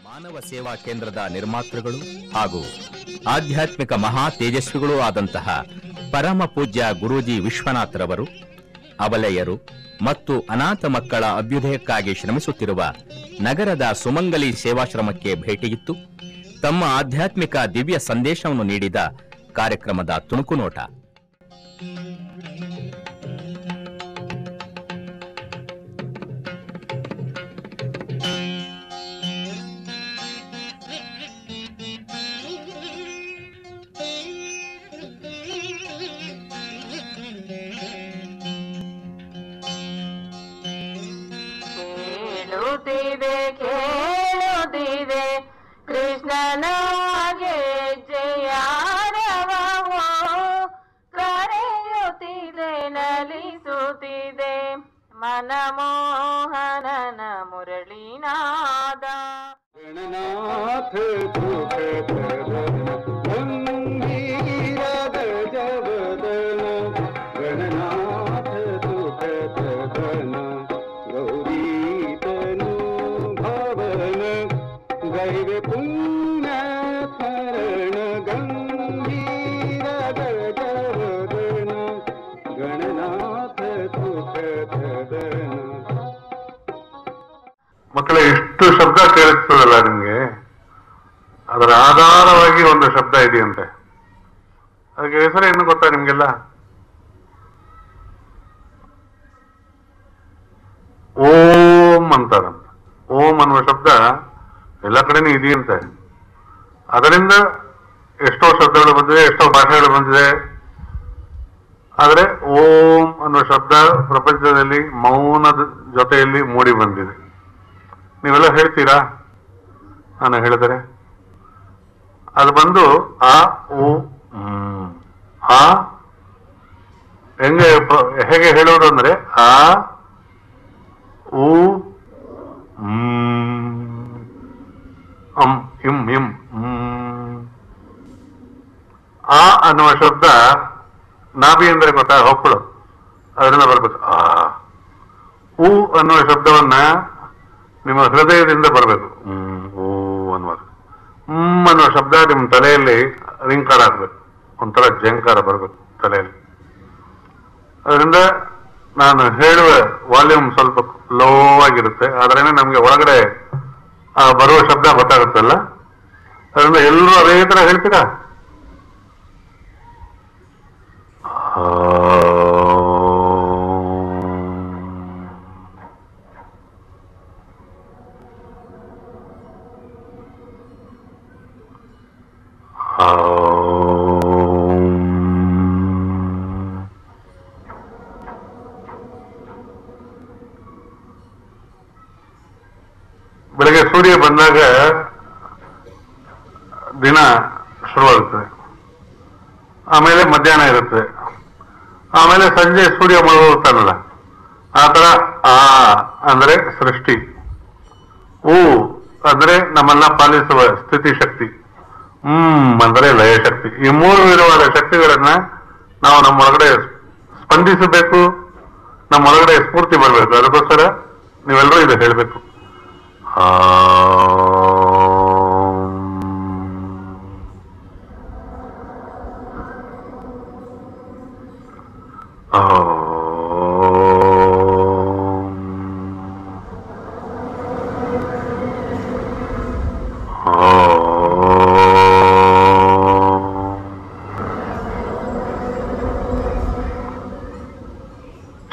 ಮಾನವ ಸೇವಾ ಕೇಂದ್ರದ ನಿರ್ಮಾತೃಗಳು ಹಾಗೂ ಆಧ್ಯಾತ್ಮಿಕ ಮಹಾ ತೇಜಸ್ವಿಗಳೂ ಆದಂತಹ ಪರಮ ಪೂಜ್ಯ ಗುರೂಜಿ ವಿಶ್ವನಾಥರವರು ಅಬಲೆಯರು ಮತ್ತು ಅನಾಥ ಮಕ್ಕಳ ಅಭ್ಯುದಯಕ್ಕಾಗಿ ಶ್ರಮಿಸುತ್ತಿರುವ ನಗರದ ಸುಮಂಗಲಿ ಸೇವಾಶ್ರಮಕ್ಕೆ ಭೇಟಿಯಿತ್ತು ತಮ್ಮ ಆಧ್ಯಾತ್ಮಿಕ ದಿವ್ಯ ಸಂದೇಶವನ್ನು ನೀಡಿದ ಕಾರ್ಯಕ್ರಮದ ತುಣುಕು ನೋಟ. ಕೇಳುತ್ತಿದೆ ಕೃಷ್ಣನಾಗೆ ಜಯಾರವೋ ಕರೆಯುತ್ತಿದೆ ನಲಿಸುತ್ತಿದೆ ಮನಮೋಹನನ ಮುರಳೀನಾದ. ಗಣನಾಥ ಗಂಭೀರದ ಜವದನ ಗಣನಾಥ ಸುಖದನ ಗೌರೀತನು ಭವನ ಗೈವ ಪುಣ್ಯ ಸ್ಮರಣ ಗಂಭೀರದ ಜವದನ ಗಣನಾಥ ಸುಖದನ. ಮಕ್ಕಳೇ, ಇಷ್ಟು ಶಬ್ದ ಕೇಳಿಸ್ತದಲ್ಲ ನಿಮ್ಗೆ, ಅದರ ಆಧಾರವಾಗಿ ಒಂದು ಶಬ್ದ ಇದೆಯಂತೆ. ಅದಕ್ಕೆ ಹೆಸರು ಏನು ಗೊತ್ತಾ ನಿಮ್ಗೆಲ್ಲ? ಓಂ ಅಂತಾರಂತ. ಓಂ ಅನ್ನುವ ಶಬ್ದ ಎಲ್ಲ ಕಡೆನೂ ಇದೆಯಂತೆ. ಅದರಿಂದ ಎಷ್ಟೋ ಶಬ್ದಗಳು ಬಂದಿದೆ, ಎಷ್ಟೋ ಭಾಷೆಗಳು ಬಂದಿದೆ. ಆದರೆ ಓಂ ಅನ್ನುವ ಶಬ್ದ ಪ್ರಪಂಚದಲ್ಲಿ ಮೌನದ ಜೊತೆಯಲ್ಲಿ ಮೂಡಿ ಬಂದಿದೆ. ನೀವೆಲ್ಲ ಹೇಳ್ತೀರಾ? ನಾನು ಹೇಳಿದರೆ ಅದು ಬಂದು ಆ ಉ ಆ ಹೇಗೆ ಹೇಳೋದು ಅಂದ್ರೆ ಆ ಉ ಇಂ ಇಂ ಆ ಅನ್ನುವ ಶಬ್ದ ನಾಭಿ ಅಂದ್ರೆ ಗೊತ್ತಾ, ಹೊಕ್ಕಳು, ಅದರಿಂದ ಬರ್ಬೇಕು. ಆ ಉ ಅನ್ನುವ ಶಬ್ದವನ್ನ ನಿಮ್ಮ ಹೃದಯದಿಂದ ಬರಬೇಕು. ಓ ಅನ್ನುವಾಗ ಅನ್ನುವ ಶಬ್ದ ನಿಮ್ಮ ತಲೆಯಲ್ಲಿ ರಿಂಕಾರ ಆಗ್ಬೇಕು, ಒಂಥರ ಜಂಕಾರ ಬರ್ಬೇಕು ತಲೆಯಲ್ಲಿ. ಅದರಿಂದ ನಾನು ಹೇಳುವ ವಾಲ್ಯೂಮ್ ಸ್ವಲ್ಪ ಲೋ ಆಗಿರುತ್ತೆ, ಆದ್ರೇನೆ ನಮ್ಗೆ ಒಳಗಡೆ ಬರುವ ಶಬ್ದ ಗೊತ್ತಾಗುತ್ತಲ್ಲ. ಅದರಿಂದ ಎಲ್ಲರೂ ಅದೇ ತರ ಹೇಳ್ತೀರಾ? ಬೆಳಗ್ಗೆ ಸೂರ್ಯ ಬಂದಾಗ ದಿನ ಶುರುವಾಗುತ್ತದೆ, ಆಮೇಲೆ ಮಧ್ಯಾಹ್ನ ಇರುತ್ತೆ, ಆಮೇಲೆ ಸಂಜೆ ಸೂರ್ಯ ಮುಳುಗೋಗ್ತಾನಲ್ಲ, ಆ ತರ ಆ ಅಂದ್ರೆ ಸೃಷ್ಟಿ, ಊ ಅಂದ್ರೆ ನಮ್ಮನ್ನ ಪಾಲಿಸುವ ಸ್ಥಿತಿ ಶಕ್ತಿ, ಅಂದ್ರೆ ಲಯ ಶಕ್ತಿ. ಈ ಮೂರು ವಿಧವಾದ ಶಕ್ತಿಗಳನ್ನ ನಾವು ನಮ್ಮೊಳಗಡೆ ಸ್ಪಂದಿಸಬೇಕು, ನಮ್ಮೊಳಗಡೆ ಸ್ಫೂರ್ತಿ ಬರಬೇಕು. ಅದಕ್ಕೋಸ್ಕರ ನೀವೆಲ್ಲರೂ ಇದು ಹೇಳಬೇಕು.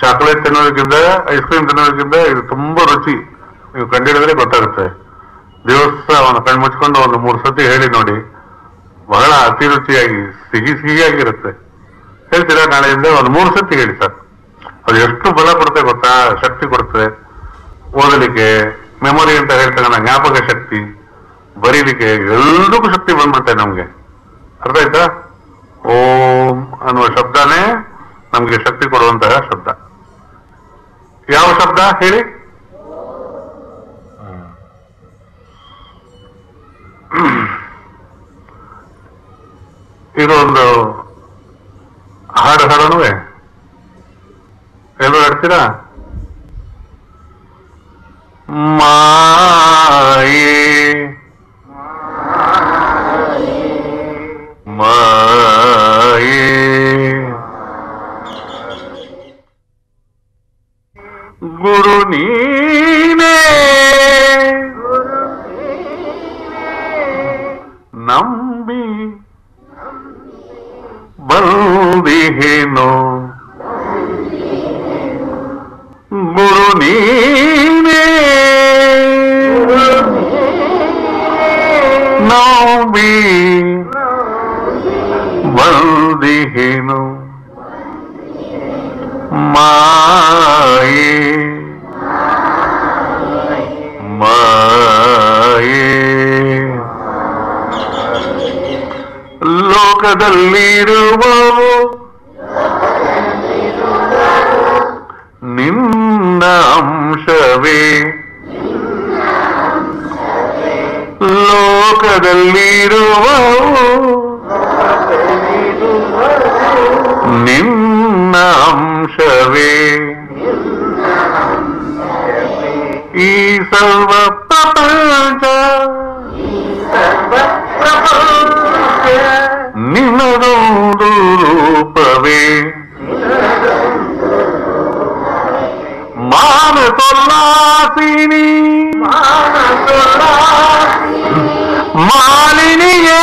ಚಾಕ್ಲೇಟ್ ತಿನ್ನೋದಕ್ಕಿಂತ ಐಸ್ ಕ್ರೀಮ್ ತಿನ್ನೋದಕ್ಕಿಂತ ಇದು ತುಂಬಾ ರುಚಿ. ನೀವು ಕಂಡಿಡಿದ್ರೆ ಗೊತ್ತಾಗುತ್ತೆ. ದಿವಸ ಅವನ ಕಣ್ಣು ಮುಚ್ಕೊಂಡು ಒಂದು 3 ಸತಿ ಹೇಳಿ ನೋಡಿ, ಬಹಳ ಅತಿ ರುಚಿಯಾಗಿ ಸಿಹಿಯಾಗಿರುತ್ತೆ. ಹೇಳ್ತೀರಾ? ನಾಳೆಯಿಂದ ಒಂದು 3 ಸತಿ ಹೇಳಿ ಸರ್. ಅದು ಎಷ್ಟು ಬಲ ಕೊಡುತ್ತೆ ಗೊತ್ತಾ, ಶಕ್ತಿ ಕೊಡುತ್ತೆ. ಓದಲಿಕ್ಕೆ ಮೆಮೊರಿ ಅಂತ ಹೇಳ್ತಾಗ ಜ್ಞಾಪಕ ಶಕ್ತಿ, ಬರೀಲಿಕ್ಕೆ ಎಲ್ಲದಕ್ಕೂ ಶಕ್ತಿ ಬಂದ್ಬಿಡುತ್ತೆ ನಮ್ಗೆ. ಅರ್ಥ ಆಯ್ತಾ? ಓಂ ಅನ್ನುವ ಶಬ್ದನೇ ನಮ್ಗೆ ಶಕ್ತಿ ಕೊಡುವಂತಹ ಶಬ್ದ. ಯಾವ ಶಬ್ದ ಹೇಳಿ? ಇದು ಒಂದು ಹಾಡು ಹಾಡೋಣವೇ? ಎಲ್ಲರೂ ಹಾಡ್ತೀರಾ? ಮಾಯೇ ಲೋಕದಲ್ಲಿರುವವು ನಿನ್ನ ಅಂಶವೇ, ಲೋಕದಲ್ಲಿರುವವು ನಿನ್ನ ಅಂಶವೇ, ಈ ಸರ್ವ ಪ್ರಪಂಚ ನಿನ್ನದೊಂದು ರೂಪವೇ, ಮಾನಸೋಲ್ಲಾಸಿನಿ ಮಾಲಿನಿಯೇ,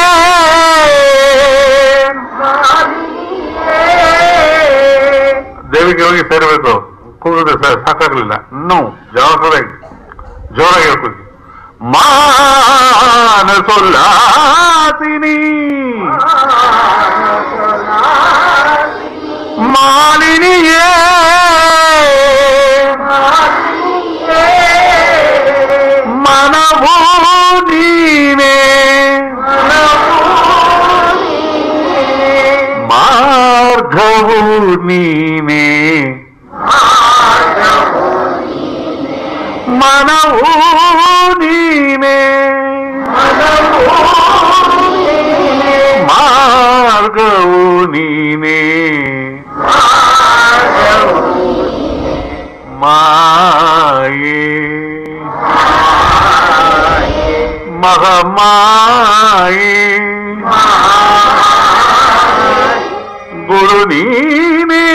ದೇವಿಗೆ ಹೋಗಿ ಸೇರಬೇಕು. ಕೂಗಿದ್ರೆ ಸಾಕಾಗ್ಲಿಲ್ಲ, ಇನ್ನೂ ಜೋರಾಗಿ ಹೇಳ್ಬೇಕು. ಮಾನಸೋಲ್ಲಾಸಿನಿ ಮಾಲಿನಿಯೇ, ಮನವೂ ನೀನೇ ಮಾರ್ಗವೂ ನೀನೇ, ಮನವೂ ನೀನೇ ಮಾರ್ಗವೂ ನೀನೇ, ಮಾಯೇ ಮಹಾಮಾಯೇ ಗುರು ನೀನೇ,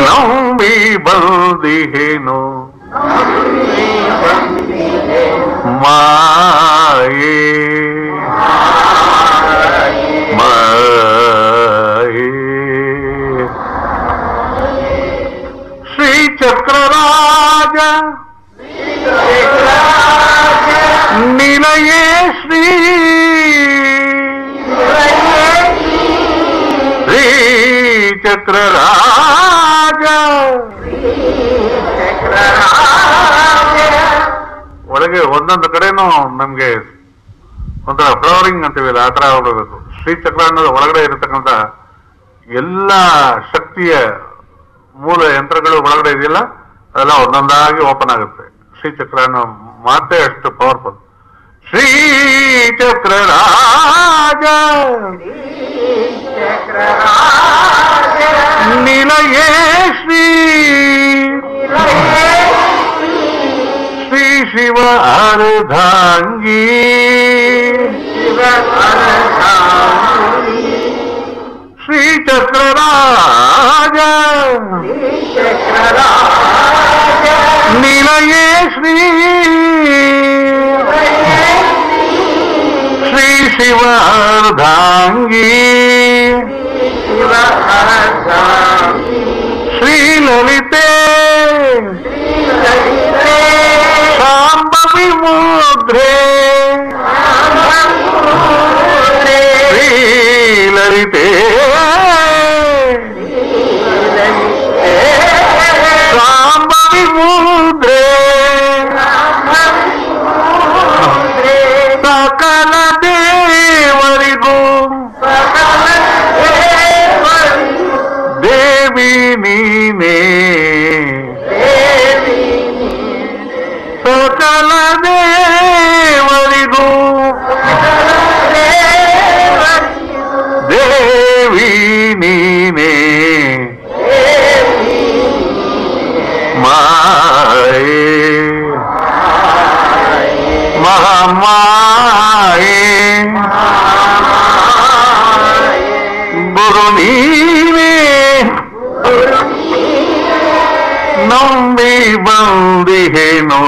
ನಂಬಿ ಬಂದಿಹೇನು ಮಾಯೇ ಮಾಯೇ. ಶ್ರೀಚಕ್ರರಾಜ ನಿಲಯೇ ಶ್ರೀ ಶ್ರೀಚಕ್ರರಾಜ, ಒಳಗೆ ಒಂದೊಂದು ಕಡೆನೂ ನಮ್ಗೆ ಒಂಥರ ಫ್ಲವರಿಂಗ್ ಅಂತೀವಿಲ್ಲ, ಆ ತರ ಹೋಗಬೇಕು. ಶ್ರೀಚಕ್ರ ಅನ್ನೋದು ಒಳಗಡೆ ಇರತಕ್ಕಂಥ ಎಲ್ಲ ಶಕ್ತಿಯ ಮೂಲ ಯಂತ್ರಗಳು ಒಳಗಡೆ ಇದೆಯಲ್ಲ, ಅದೆಲ್ಲ ಒಂದೊಂದಾಗಿ ಓಪನ್ ಆಗುತ್ತೆ. ಶ್ರೀಚಕ್ರ ಅನ್ನೋ ಮಾತೇ ಅಷ್ಟು ಪವರ್ಫುಲ್. ಶ್ರೀಚಕ್ರರಾಜ ನಿಲಯೇ ಶ್ರೀ ಶ್ರೀ ಶಿವ ಅರ್ಧಾಂಗಿ ಶ್ರೀಚಕ್ರರಾಜ ನಿಲಯೇ ಶ್ರೀ ಶ್ರೀ ಶಿವ ಅರ್ಧಾಂಗಿ ಶ್ರೀಲಲಿತೆ ಶಾಂಭವಿ ಮುದ್ರೆ ಶ್ರೀಲಲಿತೆ ಶಾಂಭವಿ ಮುದ್ರೆ ಸಕಲ ದೇವರಿಗೂ ದೇವಿ ನೀನೇ, ಸಕಲ ದೇವರಿಗೂ ದೇವಿ ನೀನೇ, ಮಾಯೇ ಮಹಾಮಾಯೇ ಗುರು ನೀನೇ, ನಂಬಿ ಬಂದಿಹೇನು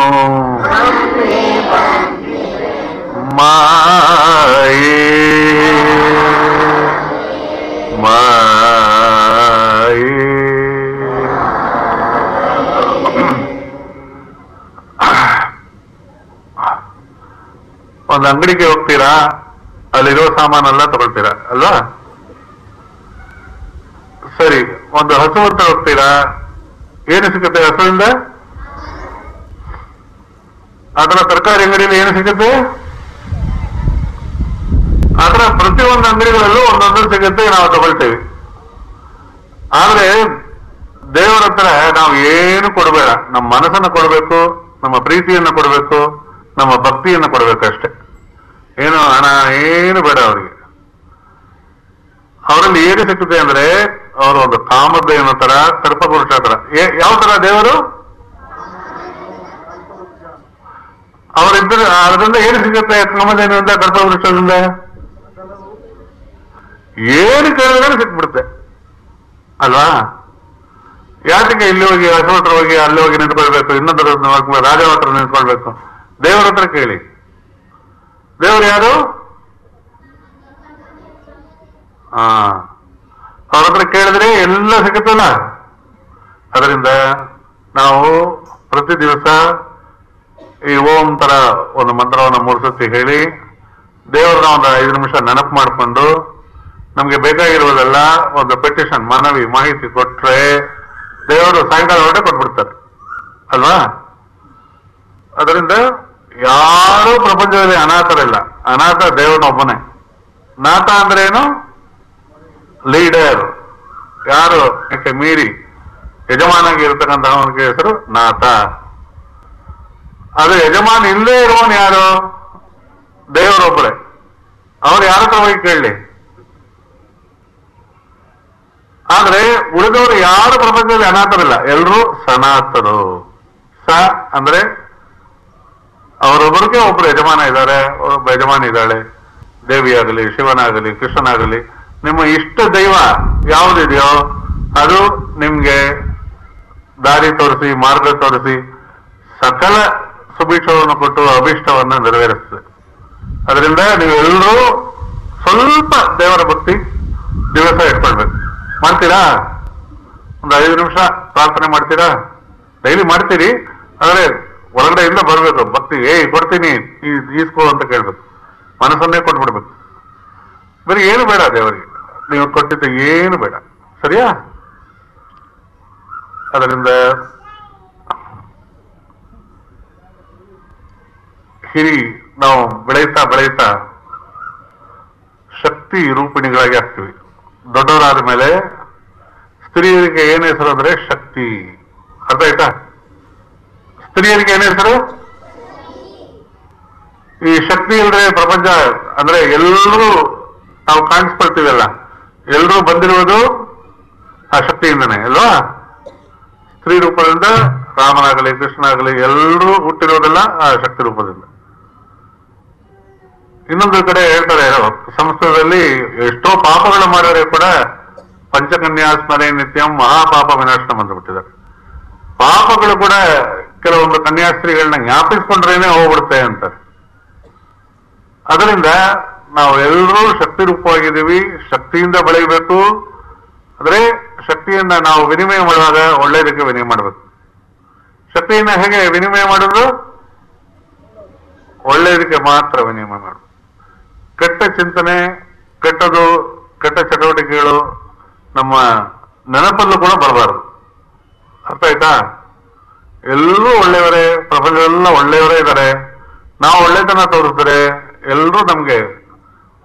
ಮಾಯೇ ಮಾಯೇ. ಒಂದು ಅಂಗಡಿಗೆ ಹೋಗ್ತೀರಾ, ಅಲ್ಲಿರೋ ಸಾಮಾನೆಲ್ಲ ತಗೊಳ್ತೀರಾ ಅಲ್ವಾ? ಸರಿ, ಒಂದು ಹಸು ಅಂತ ಹೋಗ್ತೀರಾ, ಏನು ಸಿಗುತ್ತೆ ಹಸುವಿಂದ? ಅದರ ತರಕಾರಿ ಅಂಗಡಿಯಲ್ಲಿ ಏನು ಸಿಗುತ್ತೆ? ಆತರ ಪ್ರತಿಯೊಂದು ಅಂಗಡಿಗಳಲ್ಲೂ ಒಂದೊಂದು ಸಿಗುತ್ತೆ, ನಾವು ತಗೊಳ್ತೇವೆ. ಆದ್ರೆ ದೇವರ ಹತ್ರ ನಾವು ಏನು ಕೊಡಬೇಡ, ನಮ್ಮ ಮನಸ್ಸನ್ನು ಕೊಡಬೇಕು, ನಮ್ಮ ಪ್ರೀತಿಯನ್ನು ಕೊಡಬೇಕು, ನಮ್ಮ ಭಕ್ತಿಯನ್ನು ಕೊಡಬೇಕು ಅಷ್ಟೇ. ಏನು ಹಣ ಏನು ಬೇಡ ಅವರಿಗೆ. ಅವರಲ್ಲಿ ಏನು ಸಿಕ್ಕುತ್ತೆ ಅಂದ್ರೆ ಅವರು ಒಂದು ಕಾಮಧೇನು ತರ, ಕಲ್ಪವೃಕ್ಷ ತರ. ಯಾವ ತರ ದೇವರು? ಅವರಿದ್ದರೆ ಅದರಿಂದ ಏನು ಸಿಗುತ್ತೆ? ಕಾಮಧೇನು ಅಂತ, ಕಲ್ಪವೃಕ್ಷದಿಂದ ಏನು ಕೇಳಿದ್ರೆ ಸಿಕ್ಬಿಡುತ್ತೆ ಅಲ್ವಾ? ಯಾಕೆ ಇಲ್ಲಿ ಹೋಗಿ ಹಸುವತ್ರ ಹೋಗಿ ಅಲ್ಲಿ ಹೋಗಿ ನಿಂತ್ಕೊಳ್ಬೇಕು, ಇನ್ನೊಂದರ ರಾಜ ಹತ್ರ ನಿಂತ್ಕೊಳ್ಬೇಕು? ದೇವರ ಹತ್ರ ಕೇಳಿ. ದೇವರು ಯಾರು? ಅವ್ರ ಹತ್ರ ಕೇಳಿದ್ರೆ ಎಲ್ಲ ಸಿಗುತ್ತಲ್ಲ. ಅದರಿಂದ ನಾವು ಪ್ರತಿ ದಿವಸ ಈ ಓಂ ತರ ಒಂದು ಮಂತ್ರವನ್ನು 3 ಸತಿ ಹೇಳಿ ದೇವರನ್ನ ಒಂದು 5 ನಿಮಿಷ ನೆನಪು ಮಾಡಿಕೊಂಡು ನಮ್ಗೆ ಬೇಕಾಗಿರುವುದೆಲ್ಲ ಒಂದು ಪೆಟಿಷನ್, ಮನವಿ, ಮಾಹಿತಿ ಕೊಟ್ರೆ ದೇವರು ಸಾಯಂಕಾಲ ಹೊರಟೆ ಕೊಟ್ಬಿಡ್ತಾರೆ ಅಲ್ವಾ? ಅದರಿಂದ ಯಾರೂ ಪ್ರಪಂಚದಲ್ಲಿ ಅನಾಥರಿಲ್ಲ. ಅನಾಥ ದೇವನೊಬ್ಬನೇ. ನಾಥ ಅಂದ್ರೆ ಏನು? ಲೀಡರ್. ಯಾರು ಯಾಕೆ ಮೀರಿ ಯಜಮಾನಾಗಿ ಇರತಕ್ಕಂತಹವನಿಗೆ ಹೆಸರು ನಾಥ. ಅದು ಯಜಮಾನ ಇಲ್ಲೇ ಇರುವವನು ಯಾರು? ದೇವರೊಬ್ಬರೇ. ಅವ್ರು ಯಾರ ಹತ್ರ ಹೋಗಿ ಕೇಳಲಿ. ಆದ್ರೆ ಉಳಿದವರು ಯಾರು ಪ್ರಪಂಚದಲ್ಲಿ ಅನಾಥರಿಲ್ಲ, ಎಲ್ಲರೂ ಸನಾತರು. ಸ ಅಂದ್ರೆ ಅವರೊಬ್ಬರಿಗೆ ಒಬ್ರು ಯಜಮಾನ ಇದ್ದಾರೆ, ಒಬ್ಬ ಯಜಮಾನಿ ಇದ್ದಾಳೆ. ದೇವಿಯಾಗಲಿ, ಶಿವನಾಗಲಿ, ಕೃಷ್ಣನಾಗಲಿ, ನಿಮ್ಮ ಇಷ್ಟ ದೈವ ಯಾವುದಿದೆಯೋ ಅದು ನಿಮ್ಗೆ ದಾರಿ ತೋರಿಸಿ, ಮಾರ್ಗ ತೋರಿಸಿ, ಸಕಲ ಸುಭಿಕ್ಷವನ್ನು ಕೊಟ್ಟು ಅಭಿಷ್ಟವನ್ನು ನೆರವೇರಿಸ್ತದೆ. ಅದರಿಂದ ನೀವೆಲ್ಲರೂ ಸ್ವಲ್ಪ ದೇವರ ಭಕ್ತಿ ದಿವಸ ಇಟ್ಕೊಳ್ಬೇಕು. ಮಾಡ್ತೀರಾ? ಒಂದು 5 ನಿಮಿಷ ಪ್ರಾರ್ಥನೆ ಮಾಡ್ತೀರಾ? ಡೈಲಿ ಮಾಡ್ತೀರಿ. ಆದ್ರೆ ಒಳಗಡೆಯಿಂದ ಬರ್ಬೇಕು ಭಕ್ತಿ. ಕೊಡ್ತೀನಿ, ಈಸ್ಕೋ ಅಂತ ಕೇಳ್ಬೇಕು. ಮನಸ್ಸನ್ನೇ ಕೊಟ್ಬಿಡ್ಬೇಕು. ಬರೀ ಏನು ಬೇಡ ದೇವರಿಗೆ, ನೀವು ಕೊಟ್ಟಿದ್ದು ಏನು ಬೇಡ. ಸರಿಯಾ? ಅದರಿಂದ ಹಿರಿ ನಾವು ಬೆಳೆಯುತ್ತಾ ಬೆಳೆಯುತ್ತಾ ಶಕ್ತಿ ರೂಪಿಣಿಗಳಾಗಿ ಆಗ್ತೀವಿ. ದೊಡ್ಡವರಾದ ಮೇಲೆ ಸ್ತ್ರೀಯರಿಗೆ ಏನು ಹೆಸರು ಅಂದ್ರೆ ಶಕ್ತಿ. ಅರ್ಥ ಆಯ್ತಾ? ಸ್ತ್ರೀಯರಿಗೆ ಏನು ಹೆಸರು? ಈ ಶಕ್ತಿ ಇಲ್ಲದೆ ಪ್ರಪಂಚ ಅಂದ್ರೆ ಎಲ್ಲರೂ ನಾವು ಕಾಣಿಸ್ಕೊಳ್ತೀವಲ್ಲ, ಎಲ್ಲರೂ ಬಂದಿರುವುದು ಆ ಶಕ್ತಿಯಿಂದನೇ ಅಲ್ವಾ? ಸ್ತ್ರೀ ರೂಪದಿಂದ ರಾಮನಾಗಲಿ, ಕೃಷ್ಣನಾಗಲಿ ಎಲ್ಲರೂ ಹುಟ್ಟಿರೋದೆಲ್ಲ ಆ ಶಕ್ತಿ ರೂಪದಿಂದ. ಇನ್ನೊಂದು ಕಡೆ ಹೇಳ್ತಾರೆ, ಸಂಸ್ಕೃತದಲ್ಲಿ ಎಷ್ಟೋ ಪಾಪಗಳು ಮಾಡಿದರೆ ಕೂಡ ಪಂಚಕನ್ಯಾ ಸ್ಮರಣೆ ನಿತ್ಯಂ ಮಹಾಪಾಪ ವಿನಾಶನಂ ಅಂತ ಬಿಟ್ಟಿದ್ದಾರೆ. ಪಾಪಗಳು ಕೂಡ ಕೆಲವೊಂದು ಕನ್ಯಾಸ್ತ್ರೀಗಳನ್ನ ಜ್ಞಾಪಿಸ್ಕೊಂಡ್ರೇನೆ ಹೋಗ್ಬಿಡುತ್ತೆ ಅಂತಾರೆ. ಅದರಿಂದ ನಾವು ಎಲ್ಲರೂ ಶಕ್ತಿ ರೂಪವಾಗಿದ್ದೀವಿ, ಶಕ್ತಿಯಿಂದ ಬೆಳೆಯಬೇಕು. ಆದ್ರೆ ಶಕ್ತಿಯನ್ನ ನಾವು ವಿನಿಮಯ ಮಾಡುವಾಗ ಒಳ್ಳೆಯದಕ್ಕೆ ವಿನಿಮಯ ಮಾಡಬೇಕು. ಶಕ್ತಿಯನ್ನ ಹೇಗೆ ವಿನಿಮಯ ಮಾಡೋದು? ಒಳ್ಳೆಯದಕ್ಕೆ ಮಾತ್ರ ವಿನಿಮಯ ಮಾಡಬೇಕು. ಕೆಟ್ಟ ಚಿಂತನೆ, ಕೆಟ್ಟ ಚಟುವಟಿಕೆಗಳು ನಮ್ಮ ನೆನಪಲ್ಲೂ ಕೂಡ ಬರಬಾರದು. ಅರ್ಥ ಆಯ್ತಾ? ಎಲ್ಲರೂ ಒಳ್ಳೆಯವರೇ, ಪ್ರಪಂಚದೆಲ್ಲ ಒಳ್ಳೆಯವರೇ ಇದ್ದಾರೆ. ನಾವು ಒಳ್ಳೆತನ ತೋರಿಸಿದ್ರೆ ಎಲ್ಲರೂ ನಮ್ಗೆ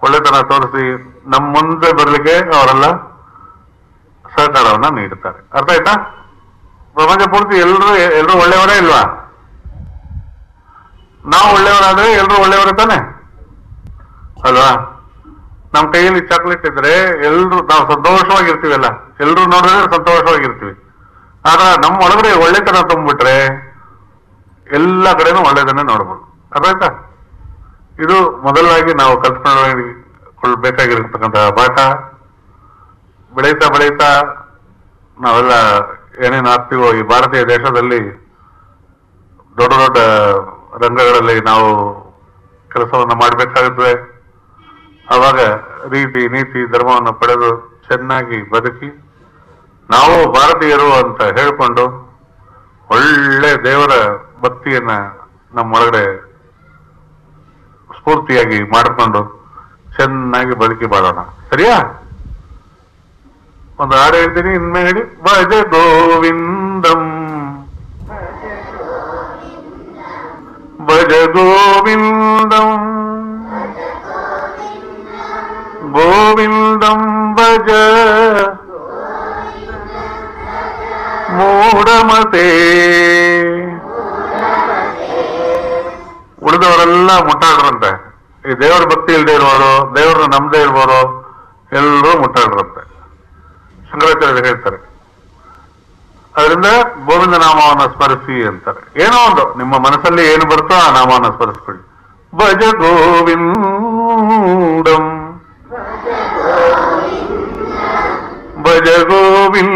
ಒಳ್ಳೆತನ ತೋರಿಸಿ ನಮ್ಮ ಮುಂದೆ ಬರಲಿಕ್ಕೆ ಅವರೆಲ್ಲ ಸಹಕಾರವನ್ನ ನೀಡುತ್ತಾರೆ. ಅರ್ಥ ಆಯ್ತಾ? ಪ್ರಪಂಚ ಪೂರ್ತಿ ಎಲ್ಲರೂ ಒಳ್ಳೆಯವರೇ ಇಲ್ವಾ? ನಾವು ಒಳ್ಳೆಯವರಾದ್ರೆ ಎಲ್ಲರೂ ಒಳ್ಳೆಯವರೇ ತಾನೆ ಅಲ್ವಾ? ನಮ್ಮ ಕೈಯಲ್ಲಿ ಚಾಕ್ಲೇಟ್ ಇದ್ರೆ ಎಲ್ರು ನಾವು ಸಂತೋಷವಾಗಿರ್ತೀವಲ್ಲ, ಎಲ್ರು ನೋಡಿದ್ರೆ ಸಂತೋಷವಾಗಿರ್ತೀವಿ. ಆದ್ರೆ ನಮ್ಮ ಒಳಗಡೆ ಒಳ್ಳೆತನ ತುಂಬಿಟ್ರೆ ಎಲ್ಲ ಕಡೆನೂ ಒಳ್ಳೆದನ್ನೇ ನೋಡ್ಬೋದು. ಅರ್ಥ? ಇದು ಮೊದಲಾಗಿ ನಾವು ಕಲ್ತ್ಕೊಳ್ಬೇಕಾಗಿರ್ತಕ್ಕಂತಹ ಪಾಠ. ಬೆಳೀತಾ ಬೆಳೀತಾ ನಾವೆಲ್ಲ ಏನೇನು ಆಗ್ತೀವೋ ಈ ಭಾರತೀಯ ದೇಶದಲ್ಲಿ ದೊಡ್ಡ ದೊಡ್ಡ ರಂಗಗಳಲ್ಲಿ ನಾವು ಕೆಲಸವನ್ನು ಮಾಡಬೇಕಾಗುತ್ತದೆ. ಆವಾಗ ರೀತಿ ನೀತಿ ಧರ್ಮವನ್ನು ಪಡೆದು ಚೆನ್ನಾಗಿ ಬದುಕಿ ನಾವು ಭಾರತೀಯರು ಅಂತ ಹೇಳ್ಕೊಂಡು ಒಳ್ಳೆ ದೇವರ ಭಕ್ತಿಯನ್ನ ನಮ್ಮೊಳಗಡೆ ಸ್ಫೂರ್ತಿಯಾಗಿ ಮಾಡಿಕೊಂಡು ಚೆನ್ನಾಗಿ ಬದುಕಿ ಬಾಳೋಣ. ಸರಿಯಾ? ಒಂದು ಹಾಡು ಹೇಳ್ತೀನಿ, ಇನ್ಮೇಲೆ ಹೇಳಿ. ಭಜ ಗೋವಿಂದಂ ಭಜ ಗೋವಿಂದಂ ಎಲ್ಲ ಮುಟ್ಟಾಡ್ರಂತೆ. ಈ ದೇವರ ಭಕ್ತಿ ಇಲ್ಲದೆ ಇರುವವರು, ದೇವ್ರನ್ನ ನಂಬದೇ ಇರುವವರು ಎಲ್ಲರೂ ಮುಟ್ಟಾಡ್ರಂತೆ. ಶಂಕರಾಚಾರ್ಯರು ಹೇಳ್ತಾರೆ. ಅದರಿಂದ ಗೋವಿಂದ ನಾಮವನ್ನು ಸ್ಮರಿಸಿ ಅಂತಾರೆ. ಏನೋ ಒಂದು ನಿಮ್ಮ ಮನಸ್ಸಲ್ಲಿ ಏನು ಬರುತ್ತೋ ಆ ನಾಮವನ್ನು ಸ್ಮರಿಸ್ಕೊಳ್ಳಿ. ಭಜ ಗೋವಿಂದಂ ಭಜ ಗೋವಿಂದಂ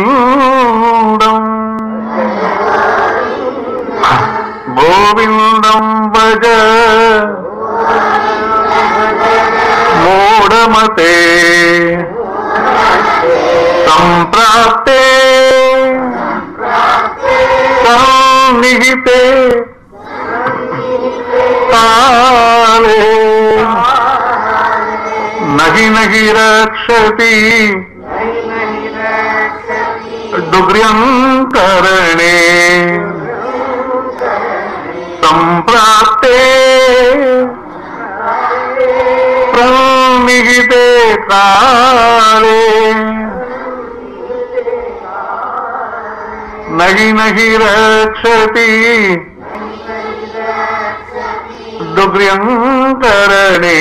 ಗೋವಿಂದಂ ಭಜ ಮೂಢಮತೆ ಸಂಪ್ರಾಪ್ತೆ ಸನ್ನಿಹಿತೆ ಕಾಲೇ ನಹಿ ನಹಿ ರಕ್ಷತಿ ದುಗ್ರ್ಯಂಕರಣೆ ಸಂಪ್ರಾಪ್ತೆ ಪ್ರನಿಹಿತೆ ಕಾಲೇ ನಹಿ ನಹಿ ರಕ್ಷತಿ ದುಗ್ರ್ಯಂಕರಣೆ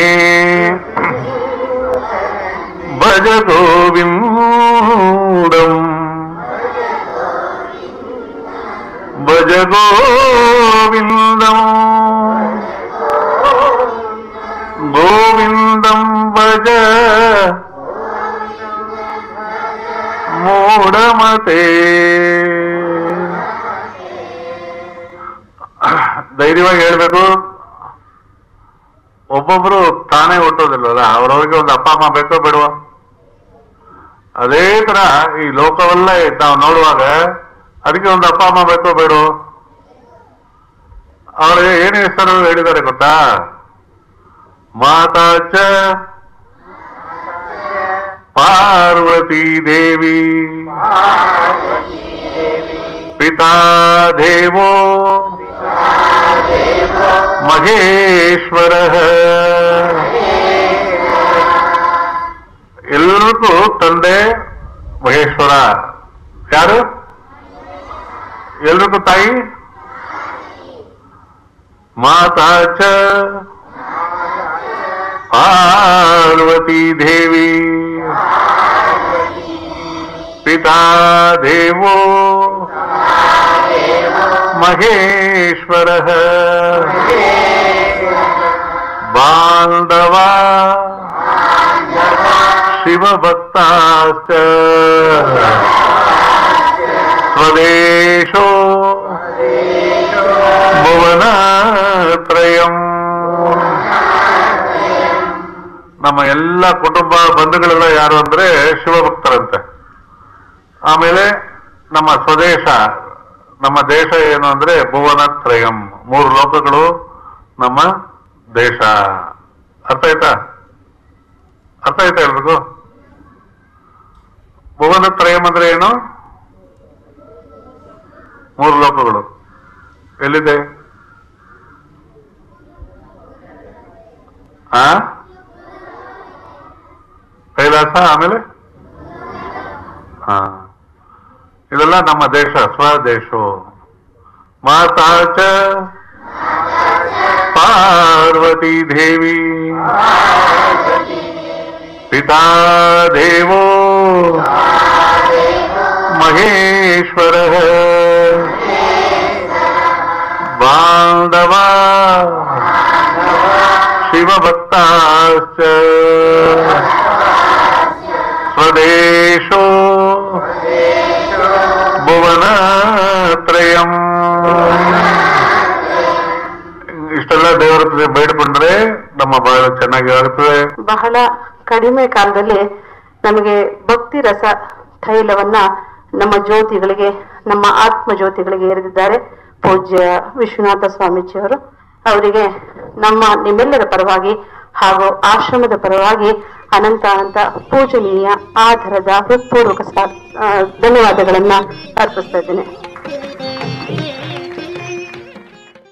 ಭಜ ಗೋವಿಂದಂ ಭಜ ಗೋವಿಂದಂ ಗೋವಿಂದಂ ಭಜ ಮೂಢಮತೆ. ಧೈರ್ಯವಾಗಿ ಹೇಳ್ಬೇಕು. ಒಬ್ಬೊಬ್ರು ತಾನೇ ಹುಟ್ಟೋದಿಲ್ವಲ್ಲ, ಅವ್ರವ್ರಿಗೆ ಒಂದು ಅಪ್ಪ ಅಮ್ಮ ಬೇಕೋ ಬೇಡವಾ? ಅದೇ ತರ ಈ ಲೋಕವಲ್ಲ ನಾವು ನೋಡುವಾಗ ಅದಕ್ಕೆ ಒಂದು ಅಪ್ಪ ಅಮ್ಮ ಬೇಕೋ ಬೇಡೋ? ಅವ್ರಿಗೆ ಏನು ಹೆಸರು ಹೇಳಿದ್ದಾರೆ ಗೊತ್ತಾ? ಮಾತಾ ಚ ಪಾರ್ವತಿ ದೇವಿ, ಪಿತಾ ದೇವೋ ಮಹೇಶ್ವರ. ಎಲ್ಲರಿಗೂ ತಂದೆ ಮಹೇಶ್ವರ. ಯಾರು? ಎಲ್ರಿಗೂ ತಾಯಿ ಮಾತಾ ಚ ಪಾರ್ವತಿ ದೇವಿ, ಪಿತಾ ದೇವೋ ಮಹೇಶ್ವರ. ಬಾಂಧವ ಶಿವಭಕ್ತಾಶ್ಚ ಸ್ವದೇಶೋ ಭುವನತ್ರಯಂ. ನಮ್ಮ ಎಲ್ಲ ಕುಟುಂಬ ಬಂಧುಗಳೆಲ್ಲ ಯಾರು ಅಂದ್ರೆ ಶಿವಭಕ್ತರಂತೆ. ಆಮೇಲೆ ನಮ್ಮ ಸ್ವದೇಶ, ನಮ್ಮ ದೇಶ ಏನು ಅಂದ್ರೆ ಭುವನತ್ರಯಂ, 3 ಲೋಕಗಳು ನಮ್ಮ ದೇಶ. ಅರ್ಥ ಆಯ್ತಾ? ಅರ್ಥ ಆಯ್ತಾ ಎಲ್ರಿಗೂ? ಭುವನತ್ರಯಂ ಅಂದ್ರೆ ಏನು? 3 ಲೋಕಗಳು. ಎಲ್ಲಿದೆ? ಕೈಲಾಸ, ಆಮೇಲೆ ಇದೆಲ್ಲ ನಮ್ಮ ದೇಶ, ಸ್ವದೇಶೋ. ಮಾತಾ ಚ ಪಾರ್ವತಿ ದೇವಿ, ಪಿತಾ ದೇವೋ ಮಹೇಶ್ವರ. ಬಾಂಧವ ಶಿವಭಕ್ತಾಶ್ಚ ಸ್ವದೇಶೋ ಭುವನತ್ರಯಂ. ಇಷ್ಟೆಲ್ಲ ದೇವರ ಬೇಡಿಕೊಂಡ್ರೆ ನಮ್ಮ ಬಹಳ ಚೆನ್ನಾಗಿ ಆಗುತ್ತದೆ. ಬಹಳ ಕಡಿಮೆ ಕಾಲದಲ್ಲಿ ನಮಗೆ ಭಕ್ತಿ ರಸ ತೈಲವನ್ನ ನಮ್ಮ ಜ್ಯೋತಿಗಳಿಗೆ, ನಮ್ಮ ಆತ್ಮ ಜ್ಯೋತಿಗಳಿಗೆ ಎರೆದಿದ್ದಾರೆ ಪೂಜ್ಯ ವಿಶ್ವನಾಥ ಸ್ವಾಮೀಜಿಯವರು. ಅವರಿಗೆ ನಿಮ್ಮೆಲ್ಲರ ಪರವಾಗಿ ಹಾಗೂ ಆಶ್ರಮದ ಪರವಾಗಿ ಅನಂತ ಅನಂತ ಪೂಜನೀಯ ಆಧಾರದ ಹೃತ್ಪೂರ್ವಕ ಧನ್ಯವಾದಗಳನ್ನ ಅರ್ಪಿಸ್ತಾ ಇದ್ದೇನೆ.